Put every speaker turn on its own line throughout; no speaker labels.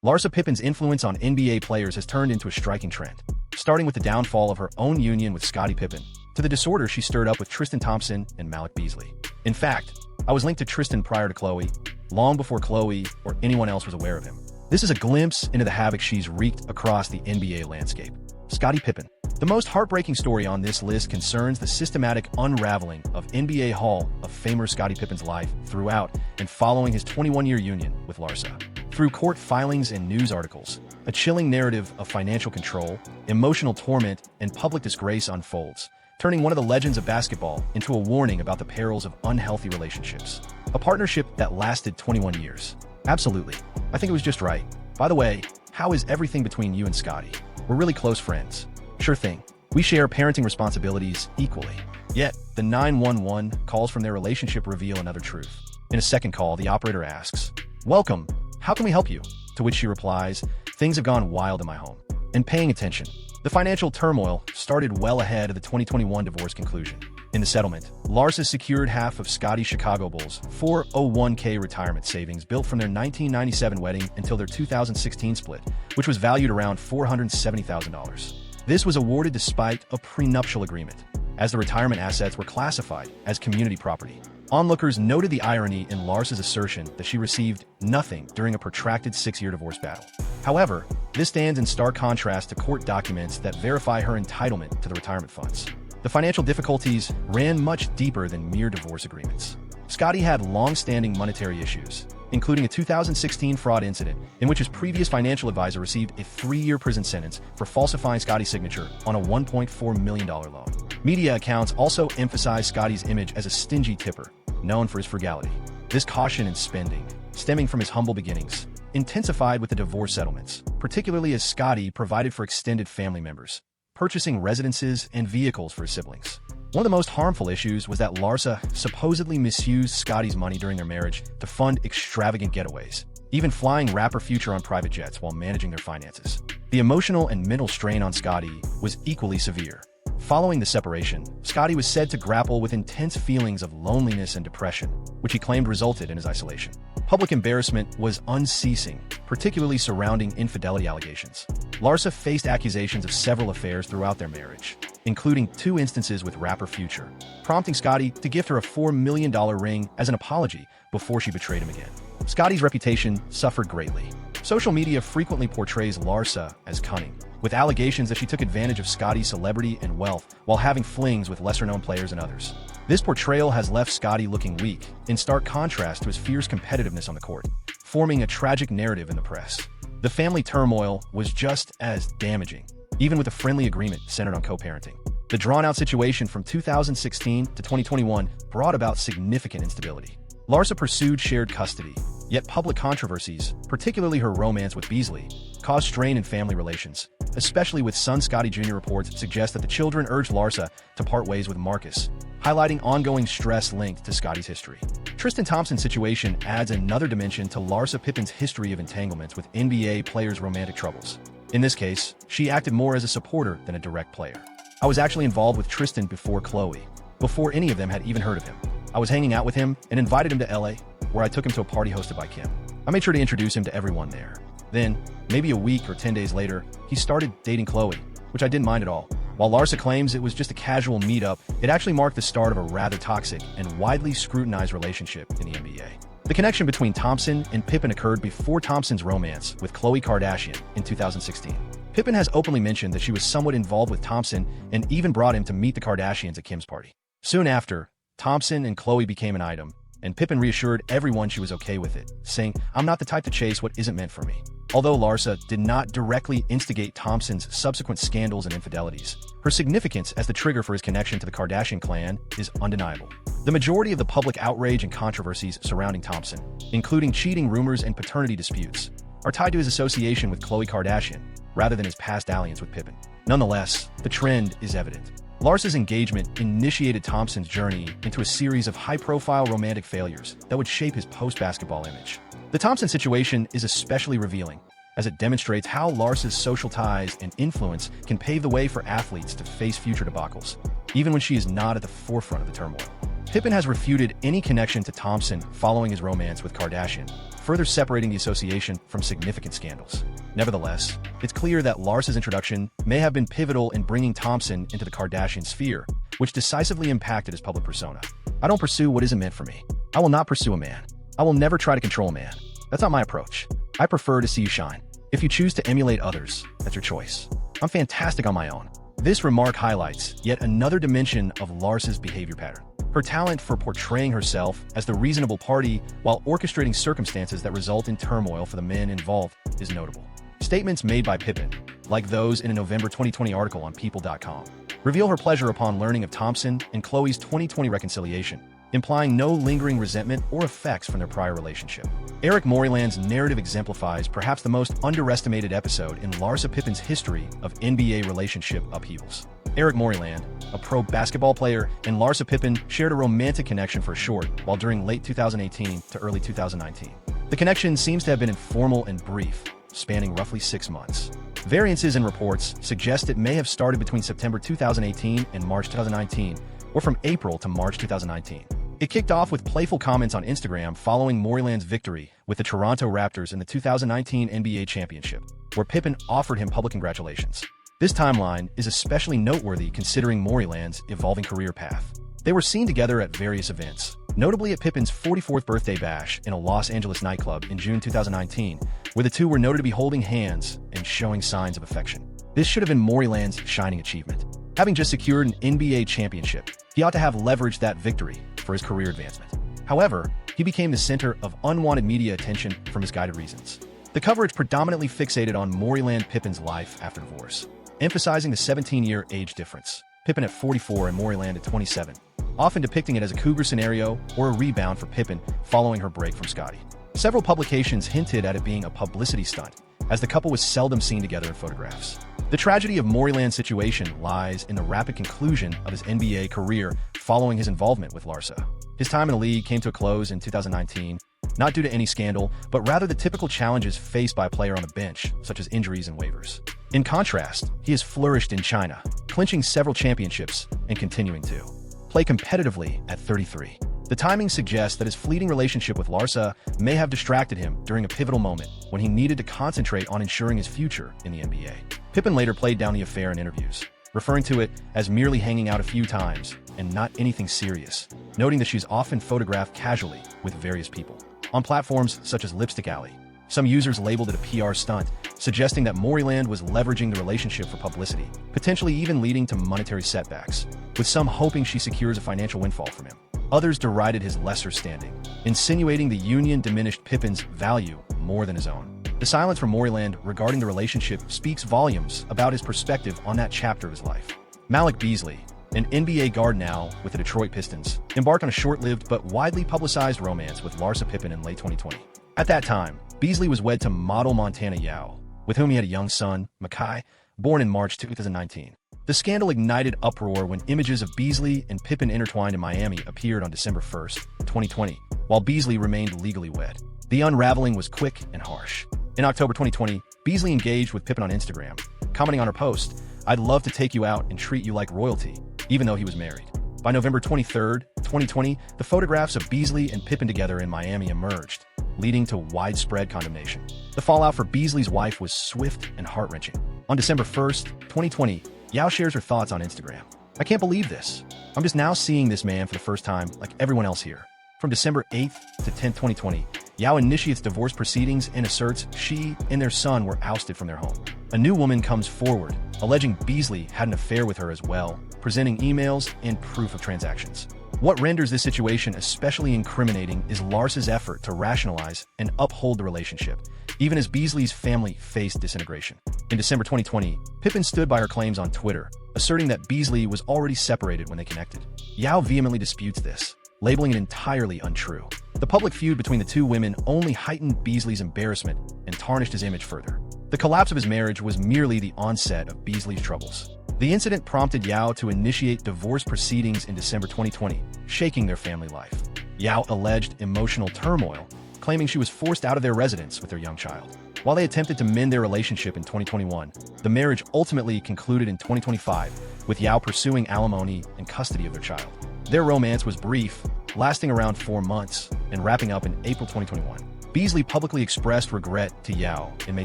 Larsa Pippen's influence on NBA players has turned into a striking trend, starting with the downfall of her own union with Scottie Pippen, to the disorder she stirred up with Tristan Thompson and Malik Beasley. In fact, I was linked to Tristan prior to Chloe, long before Chloe or anyone else was aware of him. This is a glimpse into the havoc she's wreaked across the NBA landscape. Scottie Pippen. The most heartbreaking story on this list concerns the systematic unraveling of NBA Hall of Famer Scottie Pippen's life throughout and following his 21-year union with Larsa. Through court filings and news articles, a chilling narrative of financial control, emotional torment, and public disgrace unfolds, turning one of the legends of basketball into a warning about the perils of unhealthy relationships. A partnership that lasted 21 years. Absolutely. I think it was just right. By the way, how is everything between you and Scottie? We're really close friends. Sure thing. We share parenting responsibilities equally. Yet, the 911 calls from their relationship reveal another truth. In a second call, the operator asks, "Welcome. How can we help you?" To which she replies, "Things have gone wild in my home." And paying attention, the financial turmoil started well ahead of the 2021 divorce conclusion. In the settlement, Larsa secured half of Scottie's Chicago Bulls' 401k retirement savings built from their 1997 wedding until their 2016 split, which was valued around $470,000. This was awarded despite a prenuptial agreement, as the retirement assets were classified as community property. Onlookers noted the irony in Larsa's assertion that she received nothing during a protracted 6-year divorce battle. However, this stands in stark contrast to court documents that verify her entitlement to the retirement funds. The financial difficulties ran much deeper than mere divorce agreements. Scottie had long-standing monetary issues, including a 2016 fraud incident in which his previous financial advisor received a 3-year prison sentence for falsifying Scottie's signature on a $1.4 million loan. Media accounts also emphasize Scottie's image as a stingy tipper, known for his frugality. This caution in spending, stemming from his humble beginnings, intensified with the divorce settlements, particularly as Scottie provided for extended family members, purchasing residences and vehicles for his siblings. One of the most harmful issues was that Larsa supposedly misused Scottie's money during their marriage to fund extravagant getaways, even flying rapper Future on private jets while managing their finances. The emotional and mental strain on Scottie was equally severe. Following the separation, Scottie was said to grapple with intense feelings of loneliness and depression, which he claimed resulted in his isolation. Public embarrassment was unceasing, particularly surrounding infidelity allegations. Larsa faced accusations of several affairs throughout their marriage, including 2 instances with rapper Future, prompting Scottie to gift her a $4 million ring as an apology before she betrayed him again. Scottie's reputation suffered greatly. Social media frequently portrays Larsa as cunning, with allegations that she took advantage of Scottie's celebrity and wealth while having flings with lesser-known players and others. This portrayal has left Scottie looking weak, in stark contrast to his fierce competitiveness on the court, forming a tragic narrative in the press. The family turmoil was just as damaging, even with a friendly agreement centered on co-parenting. The drawn-out situation from 2016 to 2021 brought about significant instability. Larsa pursued shared custody, yet public controversies, particularly her romance with Beasley, caused strain in family relations, especially with son Scottie Jr. Reports suggest that the children urged Larsa to part ways with Marcus, highlighting ongoing stress linked to Scottie's history. Tristan Thompson's situation adds another dimension to Larsa Pippen's history of entanglements with NBA players' romantic troubles. In this case, she acted more as a supporter than a direct player. "I was actually involved with Tristan before Chloe, before any of them had even heard of him. I was hanging out with him and invited him to LA, where I took him to a party hosted by Kim. I made sure to introduce him to everyone there. Then, maybe a week or 10 days later, he started dating Chloe, which I didn't mind at all. While Larsa claims it was just a casual meetup, it actually marked the start of a rather toxic and widely scrutinized relationship in the NBA. The connection between Thompson and Pippen occurred before Thompson's romance with Khloe Kardashian in 2016. Pippen has openly mentioned that she was somewhat involved with Thompson and even brought him to meet the Kardashians at Kim's party. Soon after, Thompson and Chloe became an item, and Pippen reassured everyone she was okay with it, saying, "I'm not the type to chase what isn't meant for me." Although Larsa did not directly instigate Thompson's subsequent scandals and infidelities, her significance as the trigger for his connection to the Kardashian clan is undeniable. The majority of the public outrage and controversies surrounding Thompson, including cheating rumors and paternity disputes, are tied to his association with Khloe Kardashian, rather than his past dalliance with Pippen. Nonetheless, the trend is evident. Larsa's engagement initiated Thompson's journey into a series of high-profile romantic failures that would shape his post-basketball image. The Thompson situation is especially revealing, as it demonstrates how Larsa's social ties and influence can pave the way for athletes to face future debacles, even when she is not at the forefront of the turmoil. Pippen has refuted any connection to Thompson following his romance with Kardashian, further separating the association from significant scandals. Nevertheless, it's clear that Larsa's introduction may have been pivotal in bringing Thompson into the Kardashian sphere, which decisively impacted his public persona. I don't pursue what isn't meant for me. I will not pursue a man. I will never try to control a man. That's not my approach. I prefer to see you shine. If you choose to emulate others, that's your choice. I'm fantastic on my own. This remark highlights yet another dimension of Larsa's behavior pattern. Her talent for portraying herself as the reasonable party while orchestrating circumstances that result in turmoil for the men involved is notable. Statements made by Pippen, like those in a November 2020 article on People.com, reveal her pleasure upon learning of Thompson and Khloe's 2020 reconciliation, implying no lingering resentment or effects from their prior relationship. Eric Moryland's narrative exemplifies perhaps the most underestimated episode in Larsa Pippen's history of NBA relationship upheavals. Eric Moryland, a pro basketball player, and Larsa Pippen shared a romantic connection for a short while during late 2018 to early 2019. The connection seems to have been informal and brief, spanning roughly 6 months. Variances in reports suggest it may have started between September 2018 and March 2019, or from April to March 2019. It kicked off with playful comments on Instagram following Moryland's victory with the Toronto Raptors in the 2019 NBA Championship, where Pippen offered him public congratulations. This timeline is especially noteworthy considering Moryland's evolving career path. They were seen together at various events, notably at Pippen's 44th birthday bash in a Los Angeles nightclub in June 2019, where the two were noted to be holding hands and showing signs of affection. This should have been Moryland's shining achievement. Having just secured an NBA championship, he ought to have leveraged that victory for his career advancement. However, he became the center of unwanted media attention for misguided reasons. The coverage predominantly fixated on Moryland Pippen's life after divorce, emphasizing the 17-year age difference, Pippen at 44 and Moryland at 27, often depicting it as a cougar scenario or a rebound for Pippen following her break from Scottie. Several publications hinted at it being a publicity stunt, as the couple was seldom seen together in photographs. The tragedy of Moryland's situation lies in the rapid conclusion of his NBA career following his involvement with Larsa. His time in the league came to a close in 2019, not due to any scandal, but rather the typical challenges faced by a player on the bench, such as injuries and waivers. In contrast, he has flourished in China, clinching several championships and continuing to play competitively at 33. The timing suggests that his fleeting relationship with Larsa may have distracted him during a pivotal moment when he needed to concentrate on ensuring his future in the NBA. Pippen later played down the affair in interviews, referring to it as merely hanging out a few times and not anything serious, noting that she's often photographed casually with various people. On platforms such as Lipstick Alley, some users labeled it a PR stunt, suggesting that Moryland was leveraging the relationship for publicity, potentially even leading to monetary setbacks, with some hoping she secures a financial windfall from him. Others derided his lesser standing, insinuating the union diminished Pippen's value more than his own. The silence from Moryland regarding the relationship speaks volumes about his perspective on that chapter of his life. Malik Beasley, an NBA guard now with the Detroit Pistons, embarked on a short-lived but widely publicized romance with Larsa Pippen in late 2020. At that time, Beasley was wed to model Montana Yao, with whom he had a young son, Makai, born in March 2019. The scandal ignited uproar when images of Beasley and Pippen intertwined in Miami appeared on December 1, 2020, while Beasley remained legally wed. The unraveling was quick and harsh. In October 2020, Beasley engaged with Pippen on Instagram, commenting on her post, "I'd love to take you out and treat you like royalty," even though he was married. By November 23, 2020, the photographs of Beasley and Pippen together in Miami emerged, leading to widespread condemnation. The fallout for Beasley's wife was swift and heart-wrenching. On December 1, 2020, Yao shares her thoughts on Instagram. "I can't believe this. I'm just now seeing this man for the first time like everyone else here." From December 8th to 10th, 2020, Yao initiates divorce proceedings and asserts she and their son were ousted from their home. A new woman comes forward, alleging Beasley had an affair with her as well, presenting emails and proof of transactions. What renders this situation especially incriminating is Larsa's effort to rationalize and uphold the relationship, even as Beasley's family faced disintegration. In December 2020, Pippen stood by her claims on Twitter, asserting that Beasley was already separated when they connected. Yao vehemently disputes this, labeling it entirely untrue. The public feud between the two women only heightened Beasley's embarrassment and tarnished his image further. The collapse of his marriage was merely the onset of Beasley's troubles. The incident prompted Yao to initiate divorce proceedings in December 2020, shaking their family life. Yao alleged emotional turmoil, claiming she was forced out of their residence with their young child. While they attempted to mend their relationship in 2021, the marriage ultimately concluded in 2025, with Yao pursuing alimony and custody of their child. Their romance was brief, lasting around 4 months and wrapping up in April 2021. Beasley publicly expressed regret to Yao in May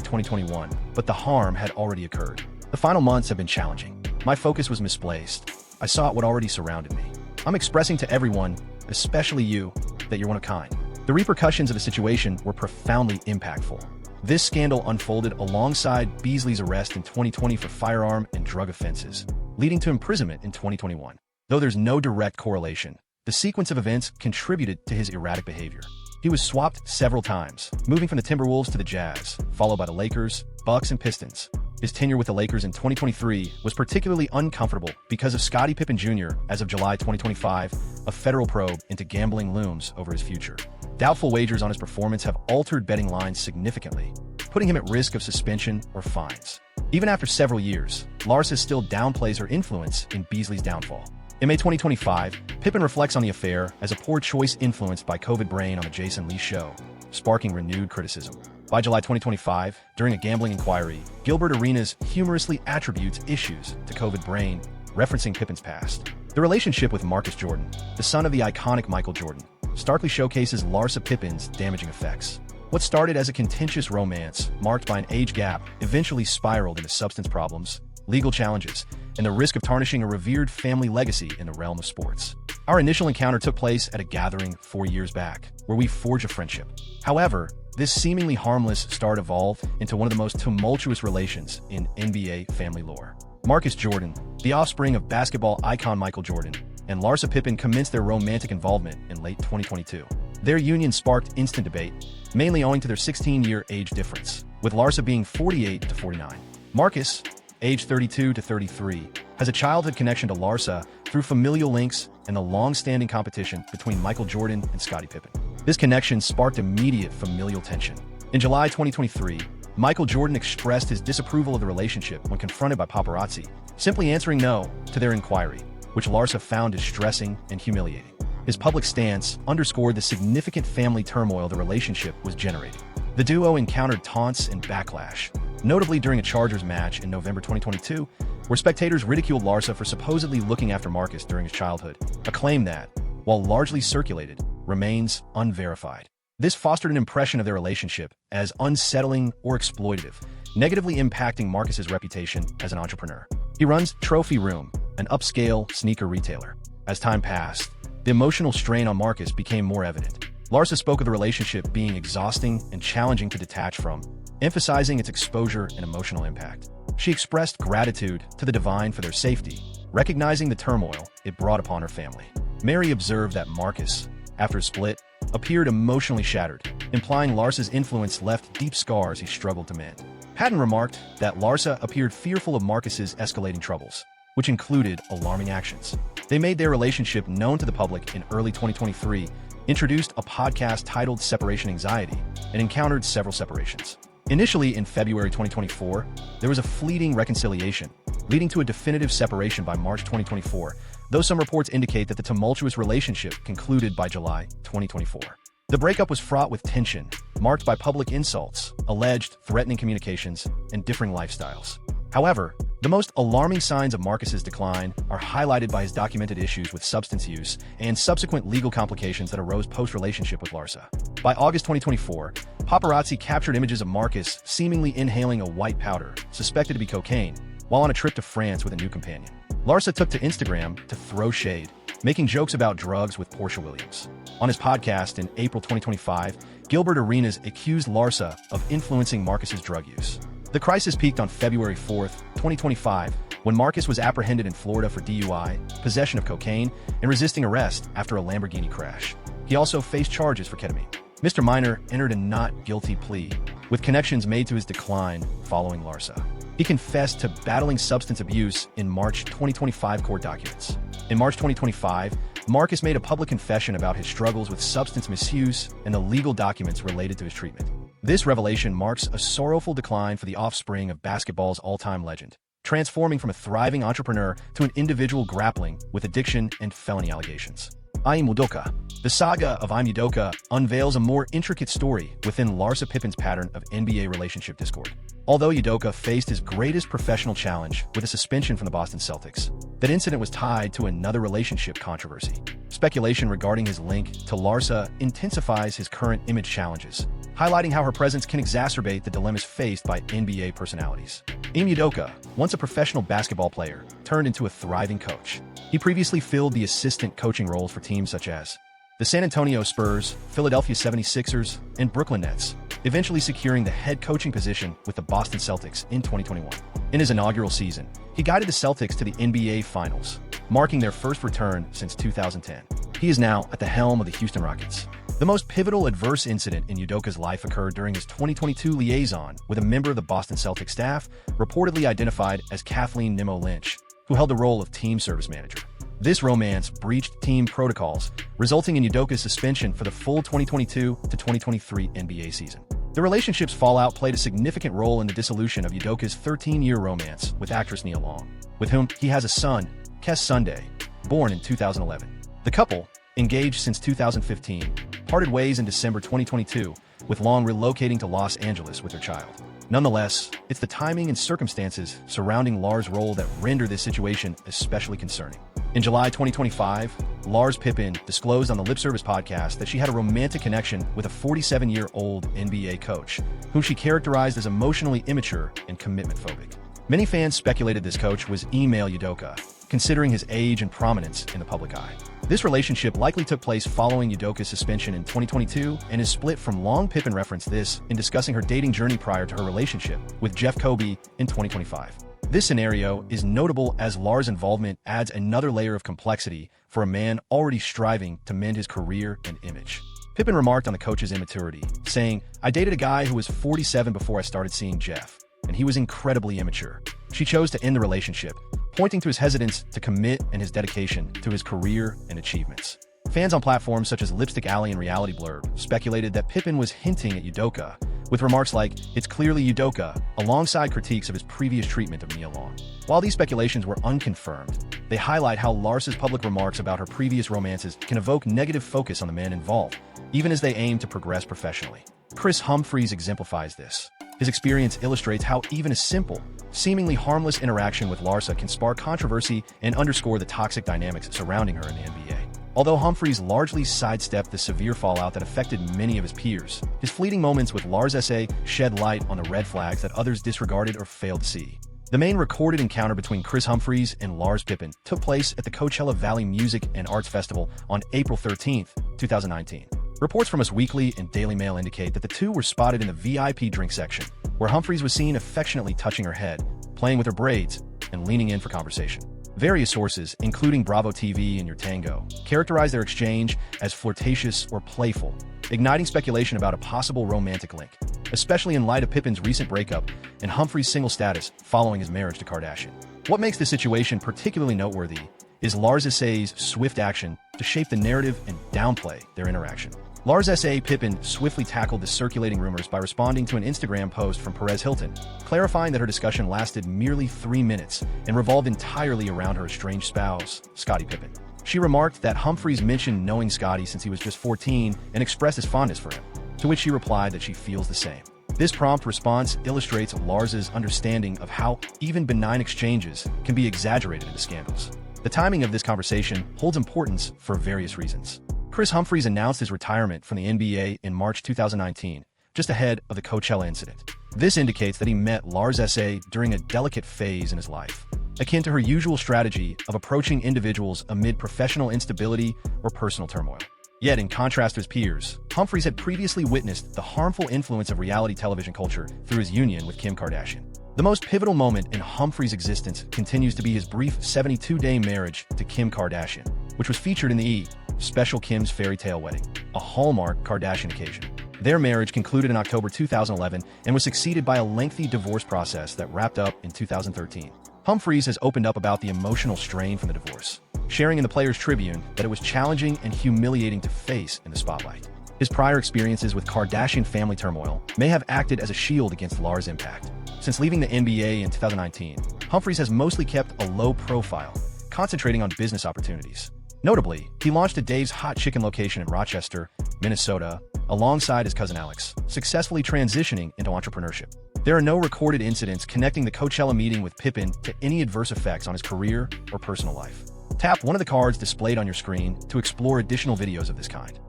2021, but the harm had already occurred. The final months have been challenging. My focus was misplaced. I saw what already surrounded me. I'm expressing to everyone, especially you, that you're one of a kind. The repercussions of the situation were profoundly impactful. This scandal unfolded alongside Beasley's arrest in 2020 for firearm and drug offenses, leading to imprisonment in 2021. Though there's no direct correlation, the sequence of events contributed to his erratic behavior. He was swapped several times, moving from the Timberwolves to the Jazz, followed by the Lakers, Bucks, and Pistons. His tenure with the Lakers in 2023 was particularly uncomfortable because of Scottie Pippen Jr. As of July 2025, a federal probe into gambling looms over his future. Doubtful wagers on his performance have altered betting lines significantly, putting him at risk of suspension or fines. Even after several years, Larsa still downplays her influence in Beasley's downfall. In May 2025, Pippen reflects on the affair as a poor choice influenced by COVID brain on the Jason Lee show, sparking renewed criticism. By July 2025, during a gambling inquiry, Gilbert Arenas humorously attributes issues to COVID brain, referencing Pippen's past. The relationship with Marcus Jordan, the son of the iconic Michael Jordan, starkly showcases Larsa Pippen's damaging effects. What started as a contentious romance, marked by an age gap, eventually spiraled into substance problems, legal challenges, and the risk of tarnishing a revered family legacy in the realm of sports. Our initial encounter took place at a gathering 4 years back, where we forged a friendship. However, this seemingly harmless start evolved into one of the most tumultuous relations in NBA family lore. Marcus Jordan, the offspring of basketball icon Michael Jordan, and Larsa Pippen commenced their romantic involvement in late 2022. Their union sparked instant debate, mainly owing to their 16-year age difference, with Larsa being 48 to 49. Marcus, age 32 to 33, has a childhood connection to Larsa through familial links and the long-standing competition between Michael Jordan and Scottie Pippen. This connection sparked immediate familial tension. In July 2023, Michael Jordan expressed his disapproval of the relationship when confronted by paparazzi, simply answering no to their inquiry, which Larsa found distressing and humiliating. His public stance underscored the significant family turmoil the relationship was generating. The duo encountered taunts and backlash, notably during a Chargers match in November 2022, where spectators ridiculed Larsa for supposedly looking after Marcus during his childhood, a claim that, while largely circulated, remains unverified. This fostered an impression of their relationship as unsettling or exploitative, negatively impacting Marcus's reputation as an entrepreneur. He runs Trophy Room, an upscale sneaker retailer. As time passed, the emotional strain on Marcus became more evident. Larsa spoke of the relationship being exhausting and challenging to detach from, emphasizing its exposure and emotional impact. She expressed gratitude to the divine for their safety, recognizing the turmoil it brought upon her family. Mary observed that Marcus, after a split, appeared emotionally shattered, implying Larsa's influence left deep scars he struggled to mend. Patton remarked that Larsa appeared fearful of Marcus's escalating troubles, which included alarming actions. They made their relationship known to the public in early 2023, introduced a podcast titled Separation Anxiety, and encountered several separations. Initially in February 2024, there was a fleeting reconciliation, leading to a definitive separation by March 2024, though some reports indicate that the tumultuous relationship concluded by July 2024. The breakup was fraught with tension, marked by public insults, alleged threatening communications, and differing lifestyles. However, the most alarming signs of Marcus's decline are highlighted by his documented issues with substance use and subsequent legal complications that arose post-relationship with Larsa. By August 2024, paparazzi captured images of Marcus seemingly inhaling a white powder, suspected to be cocaine, while on a trip to France with a new companion. Larsa took to Instagram to throw shade, making jokes about drugs with Portia Williams. On his podcast in April 2025, Gilbert Arenas accused Larsa of influencing Marcus's drug use. The crisis peaked on February 4, 2025, when Marcus was apprehended in Florida for DUI, possession of cocaine, and resisting arrest after a Lamborghini crash. He also faced charges for ketamine. Mr. Minor entered a not guilty plea, with connections made to his decline following Larsa. He confessed to battling substance abuse in March 2025 court documents. In March 2025, Marcus made a public confession about his struggles with substance misuse and the legal documents related to his treatment. This revelation marks a sorrowful decline for the offspring of basketball's all-time legend, transforming from a thriving entrepreneur to an individual grappling with addiction and felony allegations. I'm Udoka. The saga of I'm Udoka unveils a more intricate story within Larsa Pippen's pattern of NBA relationship discord. Although Udoka faced his greatest professional challenge with a suspension from the Boston Celtics, That incident was tied to another relationship controversy. Speculation regarding his link to Larsa intensifies his current image challenges, highlighting how her presence can exacerbate the dilemmas faced by NBA personalities. Ime Udoka, once a professional basketball player, turned into a thriving coach. He previously filled the assistant coaching roles for teams such as the San Antonio Spurs, Philadelphia 76ers, and Brooklyn Nets, eventually securing the head coaching position with the Boston Celtics in 2021. In his inaugural season, he guided the Celtics to the NBA Finals, marking their first return since 2010. He is now at the helm of the Houston Rockets. The most pivotal adverse incident in Udoka's life occurred during his 2022 liaison with a member of the Boston Celtics staff, reportedly identified as Kathleen Nimmo Lynch, who held the role of team service manager. This romance breached team protocols, resulting in Udoka's suspension for the full 2022 to 2023 NBA season. The relationship's fallout played a significant role in the dissolution of Udoka's 13-year romance with actress Nia Long, with whom he has a son, Kes Sunday, born in 2011. The couple, engaged since 2015, parted ways in December 2022, with Long relocating to Los Angeles with her child. Nonetheless, it's the timing and circumstances surrounding Lars' role that render this situation especially concerning. In July 2025, Lars Pippen disclosed on the Lip Service podcast that she had a romantic connection with a 47-year-old NBA coach, whom she characterized as emotionally immature and commitment-phobic. Many fans speculated this coach was Ime Udoka, considering his age and prominence in the public eye. This relationship likely took place following Udoka's suspension in 2022 and is split from Long. Pippen referenced this in discussing her dating journey prior to her relationship with Jeff Kobe in 2025. This scenario is notable as Lars' involvement adds another layer of complexity for a man already striving to mend his career and image. Pippen remarked on the coach's immaturity, saying, "I dated a guy who was 47 before I started seeing Jeff, and he was incredibly immature. She chose to end the relationship, pointing to his hesitance to commit and his dedication to his career and achievements." Fans on platforms such as Lipstick Alley and Reality Blurb speculated that Pippen was hinting at Udoka, with remarks like, "It's clearly Udoka," alongside critiques of his previous treatment of Nia Long. While these speculations were unconfirmed, they highlight how Larsa's public remarks about her previous romances can evoke negative focus on the men involved, even as they aim to progress professionally. Chris Humphries exemplifies this. His experience illustrates how even a simple, seemingly harmless interaction with Larsa can spark controversy and underscore the toxic dynamics surrounding her in the NBA. Although Humphries largely sidestepped the severe fallout that affected many of his peers, his fleeting moments with Larsa shed light on the red flags that others disregarded or failed to see. The main recorded encounter between Chris Humphries and Lars Pippen took place at the Coachella Valley Music and Arts Festival on April 13, 2019. Reports from Us Weekly and Daily Mail indicate that the two were spotted in the VIP drink section, where Humphries was seen affectionately touching her head, playing with her braids, and leaning in for conversation. Various sources, including Bravo TV and Your Tango, characterize their exchange as flirtatious or playful, igniting speculation about a possible romantic link, especially in light of Pippen's recent breakup and Humphries' single status following his marriage to Kardashian. What makes this situation particularly noteworthy is Larsa's swift action to shape the narrative and downplay their interaction. Larsa Pippen swiftly tackled the circulating rumors by responding to an Instagram post from Perez Hilton, clarifying that her discussion lasted merely 3 minutes and revolved entirely around her estranged spouse, Scottie Pippen. She remarked that Humphries mentioned knowing Scottie since he was just 14 and expressed his fondness for him, to which she replied that she feels the same. This prompt response illustrates Larsa's understanding of how even benign exchanges can be exaggerated into scandals. The timing of this conversation holds importance for various reasons. Chris Humphries announced his retirement from the NBA in March 2019, just ahead of the Coachella incident. This indicates that he met Larsa during a delicate phase in his life, akin to her usual strategy of approaching individuals amid professional instability or personal turmoil. Yet, in contrast to his peers, Humphries had previously witnessed the harmful influence of reality television culture through his union with Kim Kardashian. The most pivotal moment in Humphries' existence continues to be his brief 72-day marriage to Kim Kardashian, which was featured in the Special Kim's Fairy Tale Wedding, a hallmark Kardashian occasion. Their marriage concluded in October 2011 and was succeeded by a lengthy divorce process that wrapped up in 2013. Humphries has opened up about the emotional strain from the divorce, sharing in the Players' Tribune that it was challenging and humiliating to face in the spotlight. His prior experiences with Kardashian family turmoil may have acted as a shield against Lars' impact. Since leaving the NBA in 2019, Humphries has mostly kept a low profile, concentrating on business opportunities. Notably, he launched a Dave's Hot Chicken location in Rochester, Minnesota, alongside his cousin Alex, successfully transitioning into entrepreneurship. There are no recorded incidents connecting the Coachella meeting with Pippen to any adverse effects on his career or personal life. Tap one of the cards displayed on your screen to explore additional videos of this kind.